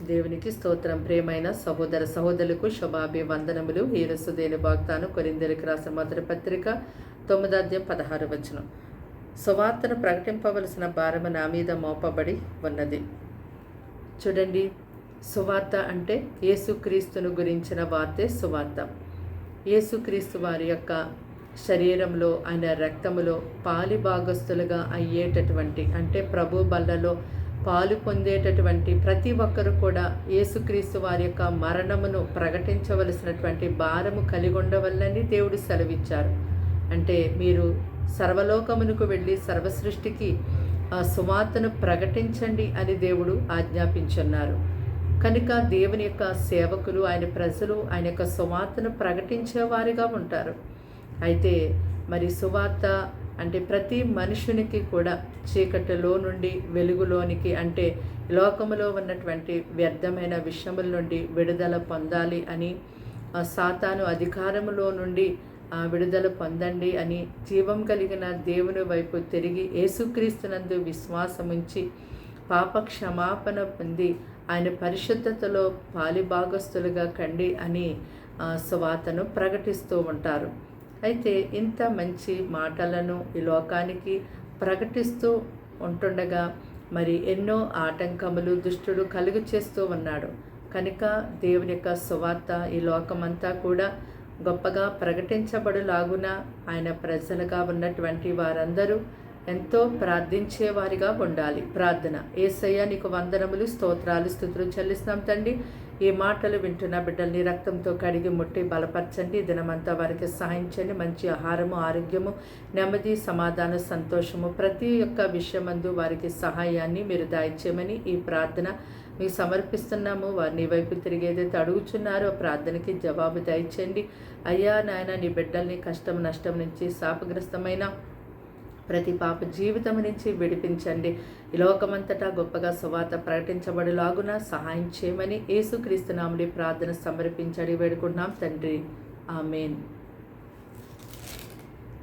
దేవునికి స్తోత్రం. ప్రియమైన సహోదర సహోదరులకు శుభాభివందనములు. హీరసుదేని వాగ్దానం కొరింథీయులకు రాసిన మొదటి పత్రిక 9:16. సువార్తను ప్రకటింపవలసిన భారము నా మీద మోపబడి ఉన్నది. చూడండి, సువార్త అంటే యేసుక్రీస్తును గురించిన వార్తే సువార్త. యేసుక్రీస్తు వారి యొక్క శరీరంలో, ఆయన రక్తములో పాలిభాగస్తులుగా అయ్యేటటువంటి, అంటే ప్రభు బల్లలో పాలు పొందేటటువంటి ప్రతి ఒక్కరు కూడా యేసుక్రీస్తు వారి యొక్క మరణమును ప్రకటించవలసినటువంటి భారము కలిగి ఉండవల్లని దేవుడు సెలవిచ్చారు. అంటే మీరు సర్వలోకమునకు వెళ్ళి సర్వసృష్టికి ఆ సువార్తను ప్రకటించండి అని దేవుడు ఆజ్ఞాపించున్నారు. కనుక దేవుని యొక్క సేవకులు, ఆయన ప్రజలు ఆయన యొక్క సువార్తను ప్రకటించేవారిగా ఉంటారు. అయితే మరి సువార్త అంటే ప్రతి మనుషునికి కూడా చీకటిలో నుండి వెలుగులోనికి, అంటే లోకములో ఉన్నటువంటి వ్యర్థమైన విషయముల నుండి విడుదల పొందాలి అని, సాతాను అధికారములో నుండి విడుదల పొందండి అని, జీవం కలిగిన దేవుని వైపు తిరిగి యేసుక్రీస్తునందు విశ్వాసముంచి పాప క్షమాపణ పొంది ఆయన పరిశుద్ధతలో పాలిభాగస్తులుగా కండి అని సువార్తను ప్రకటిస్తూ ఉంటారు. అయితే ఇంత మంచి మాటలను ఈ లోకానికి ప్రకటిస్తూ ఉంటుండగా మరి ఎన్నో ఆటంకములు దుష్టుడు కలుగు చేస్తూ ఉన్నాడు. కనుక దేవుని యొక్క సువార్త ఈ లోకమంతా కూడా గొప్పగా ప్రకటించబడులాగున ఆయన ప్రజలుగా ఉన్నటువంటి వారందరూ ఎంతో ప్రార్థించేవారిగా ఉండాలి. ప్రార్థన. యేసయ్య నీకు వందనములు, స్తోత్రాలు, స్తుతులు చెల్లిస్తున్నాం తండ్రి. ఈ మాటలు వింటున్న బిడ్డల్ని రక్తంతో కడిగి ముట్టి బలపరచండి. దినమంతా వారికి సహాయించండి. మంచి ఆహారము, ఆరోగ్యము, నెమ్మది, సమాధాన, సంతోషము ప్రతి ఒక్క విషయమందు వారికి సహాయాన్ని మీరు దయచేయమని ఈ ప్రార్థన మీకు సమర్పిస్తున్నాము. వారిని వైపు తిరిగి ఏదైతే అడుగుచున్నారో ప్రార్థనకి జవాబు దయచేయండి. అయ్యా నాయన, నీ బిడ్డల్ని కష్టం నష్టం నుంచి, శాపగ్రస్తమైన ప్రతి పాప జీవితం నుంచి విడిపించండి. ఈ లోకమంతటా గొప్పగా సువార్త ప్రకటించబడులాగున సహాయం చేయమని యేసుక్రీస్తు నామములో ప్రార్థన సమర్పించడి వేడుకుంటున్నాం తండ్రి. ఆమేన్.